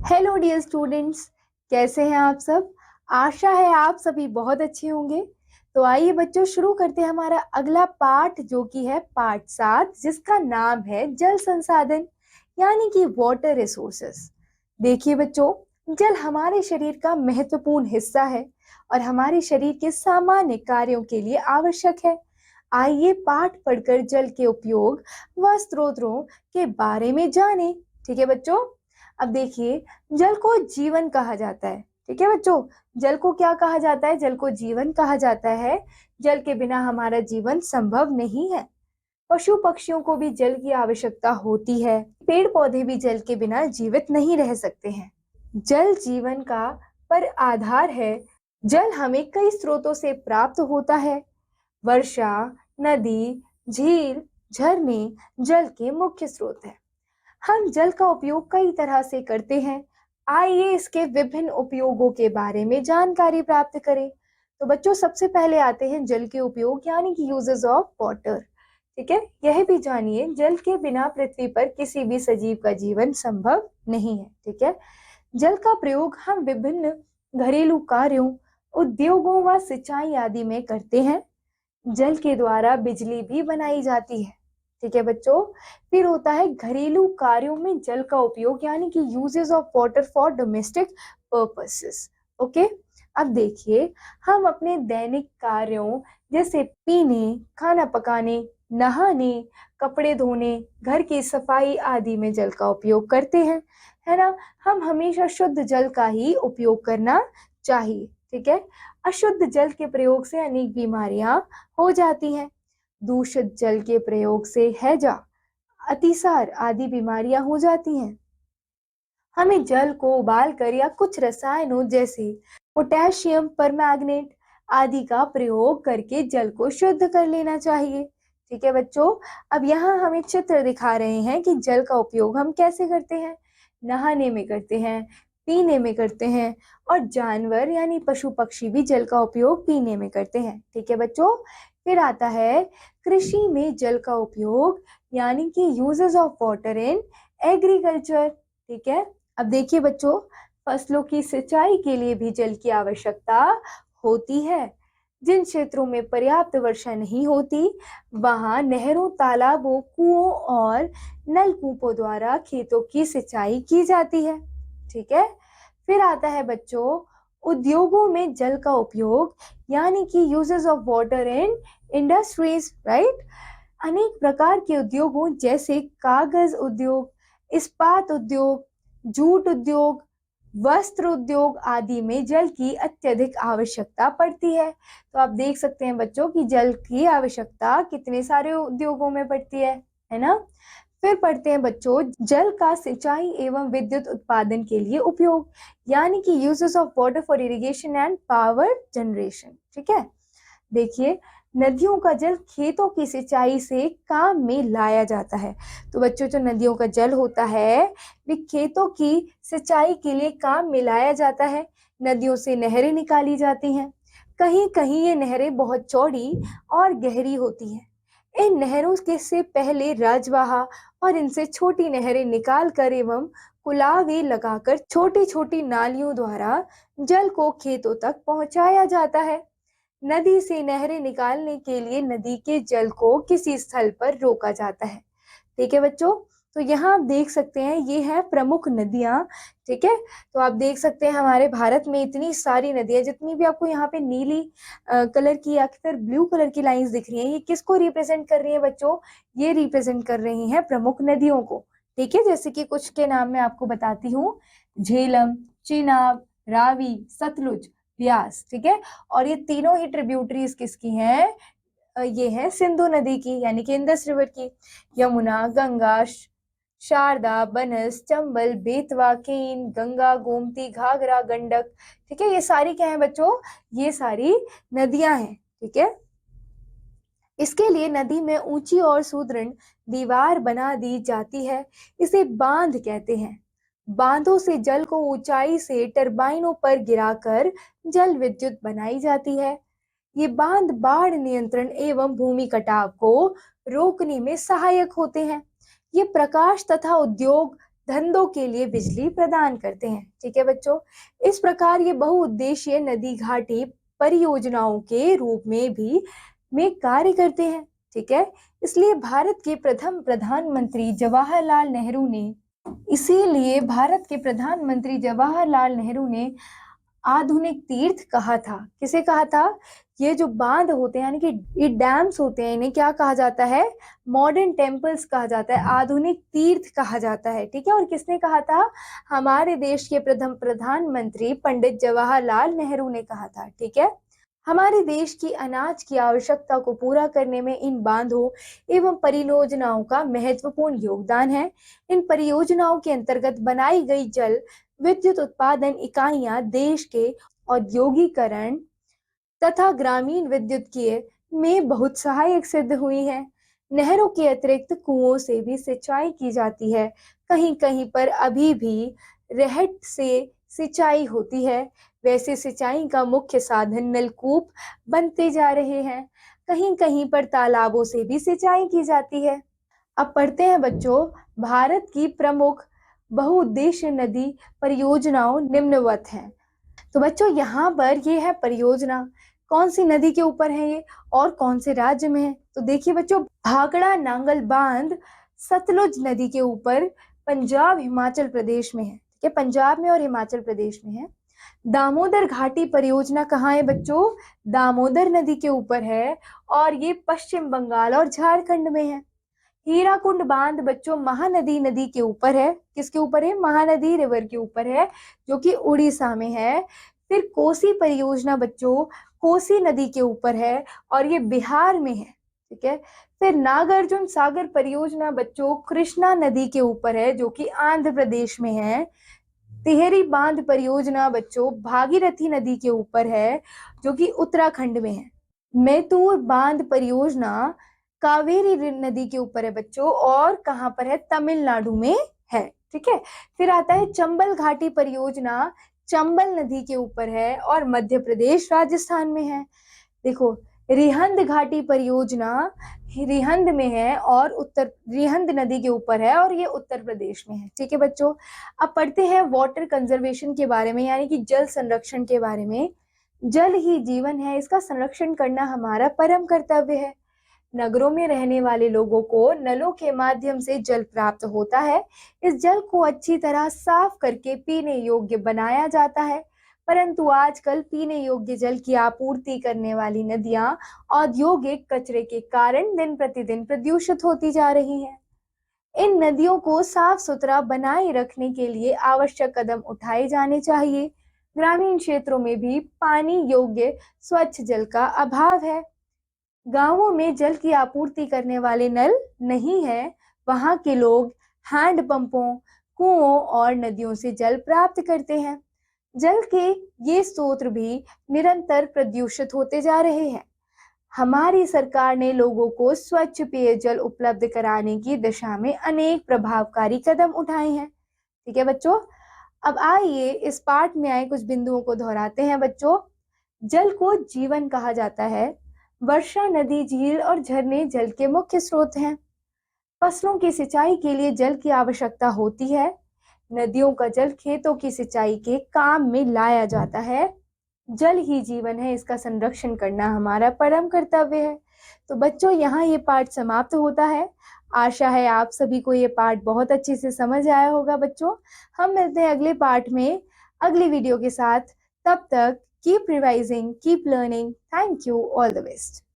Hello dear students, कैसे हैं आप सब। आशा है आप सभी बहुत अच्छे होंगे। तो आइए बच्चों, शुरू करते हैं हमारा अगला पाठ, जो कि है पाठ 7, जिसका नाम है जल संसाधन यानी कि वाटर रिसोर्सेस। देखिए बच्चों, जल हमारे शरीर का महत्वपूर्ण हिस्सा है और हमारे शरीर के सामान्य कार्यों के लिए आवश्यक है। आइए पाठ पढ़कर जल के उपयोग व स्रोतों के बारे में जानें। ठीक है बच्चों। अब देखिए, जल को जीवन कहा जाता है। ठीक है बच्चों, जल को क्या कहा जाता है? जल को जीवन कहा जाता है। जल के बिना हमारा जीवन संभव नहीं है। पशु पक्षियों को भी जल की आवश्यकता होती है। पेड़ पौधे भी जल के बिना जीवित नहीं रह सकते हैं। जल जीवन का पर आधार है। जल हमें कई स्रोतों से प्राप्त होता है। वर्षा, नदी, झील, झरने जल के मुख्य स्रोत हैं। हम जल का उपयोग कई तरह से करते हैं। आइए इसके विभिन्न उपयोगों के बारे में जानकारी प्राप्त करें। तो बच्चों, सबसे पहले आते हैं जल के उपयोग यानी कि यूजेस ऑफ वाटर। ठीक है, यह भी जानिए, जल के बिना पृथ्वी पर किसी भी सजीव का जीवन संभव नहीं है। ठीक है, जल का प्रयोग हम विभिन्न घरेलू कार्यों, उद्योगों व सिंचाई आदि में करते हैं। जल के द्वारा बिजली भी बनाई जाती है। ठीक है बच्चों। फिर होता है घरेलू कार्यों में जल का उपयोग यानी कि uses of water for domestic purposes. Okay, अब देखिए, हम अपने दैनिक कार्यों जैसे पीने, खाना पकाने, नहाने, कपड़े धोने, घर की सफाई आदि में जल का उपयोग करते हैं, है ना। हम हमेशा शुद्ध जल का ही उपयोग करना चाहिए। ठीक है, अशुद्ध जल के प्रयोग से अनेक बीमारियां हो जाती हैं। दूषित जल के प्रयोग से हैजा, अतिसार आदि बीमारियां हो जाती हैं। हमें जल को उबालकर या कुछ रसायनों जैसे पोटेशियम परमैंगनेट आदि का प्रयोग करके जल को शुद्ध कर लेना चाहिए। ठीक है बच्चों, अब यहाँ हमें चित्र दिखा रहे हैं कि जल का उपयोग हम कैसे करते हैं। नहाने में करते हैं, पीने में करते हैं, और जानवर यानी पशु पक्षी भी जल का उपयोग पीने में करते हैं। ठीक है बच्चों। फिर आता है कृषि में जल का उपयोग यानी कि uses of water in agriculture. ठीक है, अब देखिए बच्चों, फसलों की सिंचाई के लिए भी जल की आवश्यकता होती है। जिन क्षेत्रों में पर्याप्त वर्षा नहीं होती, वहां नहरों, तालाबों, कुओं और नलकूपों द्वारा खेतों की सिंचाई की जाती है। ठीक है, फिर आता है बच्चों उद्योगों में जल का उपयोग यानी कि uses of water in industries, right. अनेक प्रकार के उद्योगों जैसे कागज उद्योग, इस्पात उद्योग, जूट उद्योग, वस्त्र उद्योग आदि में जल की अत्यधिक आवश्यकता पड़ती है। तो आप देख सकते हैं बच्चों कि जल की आवश्यकता कितने सारे उद्योगों में पड़ती है ना। फिर पढ़ते हैं बच्चों जल का सिंचाई एवं विद्युत उत्पादन के लिए उपयोग यानी कि uses of water for irrigation and power generation. ठीक है, देखिए, नदियों का जल खेतों की सिंचाई से काम में लाया जाता है। तो बच्चों, जो नदियों का जल होता है वे खेतों की सिंचाई के लिए काम में लाया जाता है। नदियों से नहरें निकाली जाती हैं। कहीं कहीं ये नहरें बहुत चौड़ी और गहरी होती हैं। इन नहरों के से पहले राजवाहा और इनसे छोटी नहरें निकाल कर एवं कुलावे लगाकर छोटी छोटी नालियों द्वारा जल को खेतों तक पहुंचाया जाता है। नदी से नहरें निकालने के लिए नदी के जल को किसी स्थल पर रोका जाता है। ठीक है बच्चों, तो यहाँ आप देख सकते हैं ये है प्रमुख नदियां। ठीक है, तो आप देख सकते हैं हमारे भारत में इतनी सारी नदियां, जितनी भी आपको यहाँ पे नीली कलर की या फिर ब्लू कलर की लाइंस दिख रही हैं, ये किसको रिप्रेजेंट कर रही है बच्चों? ये रिप्रेजेंट कर रही हैं प्रमुख नदियों को। ठीक है, जैसे कि कुछ के नाम मैं आपको बताती हूँ। झेलम, चिनाब, रावी, सतलुज, ब्यास। ठीक है, और ये तीनों ही ट्रिब्यूटरीज किसकी हैं? ये है सिंधु नदी की यानी कि इंडस रिवर की। यमुना, गंगा, शारदा, बनस, चंबल, बेतवा, केन, गंगा, गोमती, घाघरा, गंडक। ठीक है, ये सारी क्या है बच्चों? ये सारी नदियां हैं। ठीक है, इसके लिए नदी में ऊंची और सुदृढ़ दीवार बना दी जाती है। इसे बांध कहते हैं। बांधों से जल को ऊंचाई से टरबाइनों पर गिराकर जल विद्युत बनाई जाती है। ये बांध बाढ़ नियंत्रण एवं भूमि कटाव को रोकने में सहायक होते हैं। ये प्रकाश तथा उद्योग धंधों के लिए बिजली प्रदान करते हैं। ठीक है बच्चों, इस प्रकार ये बहुउद्देशीय नदी घाटी परियोजनाओं के रूप में कार्य करते हैं। ठीक है, इसलिए भारत के प्रथम प्रधानमंत्री जवाहरलाल नेहरू ने इसीलिए भारत के प्रधानमंत्री जवाहरलाल नेहरू ने आधुनिक तीर्थ कहा था। किसे कहा था? ये जो बांध होते हैं यानी कि ये डैम्स होते हैं, इन्हें क्या कहा जाता है? मॉडर्न टेम्पल्स कहा जाता है, आधुनिक तीर्थ कहा जाता है। ठीक है, और किसने कहा था? हमारे देश के प्रथम प्रधानमंत्री पंडित जवाहरलाल नेहरू ने कहा था। ठीक है, हमारे देश की अनाज की आवश्यकता को पूरा करने में इन बांधों एवं परियोजनाओं का महत्वपूर्ण योगदान है। इन परियोजनाओं के अंतर्गत बनाई गई जल विद्युत उत्पादन इकाइयां देश के औद्योगिकरण तथा ग्रामीण विद्युतीय में बहुत सहायक सिद्ध हुई है। नहरों के अतिरिक्त कुओं से भी सिंचाई की जाती है। कहीं कहीं पर अभी भी रहट से सिंचाई होती है। वैसे सिंचाई का मुख्य साधन नलकूप बनते जा रहे हैं। कहीं कहीं पर तालाबों से भी सिंचाई की जाती है। अब पढ़ते हैं बच्चों, भारत की प्रमुख बहुउद्देशीय नदी परियोजनाओं निम्नवत हैं। तो बच्चों यहाँ पर ये है परियोजना, कौन सी नदी के ऊपर है ये और कौन से राज्य में है? तो देखिए बच्चों, भाखड़ा नांगल बांध सतलुज नदी के ऊपर पंजाब हिमाचल प्रदेश में है। ठीक है, पंजाब में और हिमाचल प्रदेश में है। दामोदर घाटी परियोजना कहाँ है बच्चों? दामोदर नदी के ऊपर है और ये पश्चिम बंगाल और झारखंड में है। हीराकुंड बांध बच्चों महानदी नदी के ऊपर है। किसके ऊपर है? महानदी रिवर के ऊपर है, जो कि उड़ीसा में है। फिर कोसी परियोजना बच्चों कोसी नदी के ऊपर है और ये बिहार में है। ठीक है, फिर नागार्जुन सागर परियोजना बच्चों कृष्णा नदी के ऊपर है, जो कि आंध्र प्रदेश में है। तिहरी बांध परियोजना बच्चों भागीरथी नदी के ऊपर है, जो कि उत्तराखंड में है। मैतूर बांध परियोजना कावेरी नदी के ऊपर है बच्चों, और कहाँ पर है? तमिलनाडु में है। ठीक है, फिर आता है चंबल घाटी परियोजना, चंबल नदी के ऊपर है और मध्य प्रदेश राजस्थान में है। देखो, रिहंद घाटी परियोजना रिहंद में है और रिहंद नदी के ऊपर है और ये उत्तर प्रदेश में है। ठीक है बच्चों, अब पढ़ते हैं वाटर कंजर्वेशन के बारे में, यानी कि जल संरक्षण के बारे में। जल ही जीवन है, इसका संरक्षण करना हमारा परम कर्तव्य है। नगरों में रहने वाले लोगों को नलों के माध्यम से जल प्राप्त होता है। इस जल को अच्छी तरह साफ करके पीने योग्य बनाया जाता है, परंतु आजकल पीने योग्य जल की आपूर्ति करने वाली नदियां औद्योगिक कचरे के कारण दिन प्रतिदिन प्रदूषित होती जा रही हैं। इन नदियों को साफ सुथरा बनाए रखने के लिए आवश्यक कदम उठाए जाने चाहिए। ग्रामीण क्षेत्रों में भी पानी योग्य स्वच्छ जल का अभाव है। गांवों में जल की आपूर्ति करने वाले नल नहीं है, वहां के लोग हैंड पंपों, कुओं और नदियों से जल प्राप्त करते हैं। जल के ये स्रोत भी निरंतर प्रदूषित होते जा रहे हैं। हमारी सरकार ने लोगों को स्वच्छ पेयजल उपलब्ध कराने की दिशा में अनेक प्रभावकारी कदम उठाए हैं। ठीक है बच्चों, अब आइए इस पाठ में आए कुछ बिंदुओं को दोहराते हैं बच्चों। जल को जीवन कहा जाता है। वर्षा, नदी, झील और झरने जल के मुख्य स्रोत हैं। फसलों की सिंचाई के लिए जल की आवश्यकता होती है। नदियों का जल खेतों की सिंचाई के काम में लाया जाता है। जल ही जीवन है, इसका संरक्षण करना हमारा परम कर्तव्य है। तो बच्चों, यहाँ ये पाठ समाप्त होता है। आशा है आप सभी को ये पाठ बहुत अच्छे से समझ आया होगा बच्चों। हम मिलते हैं अगले पाठ में अगली वीडियो के साथ। तब तक keep revising, keep learning. Thank you, all the best.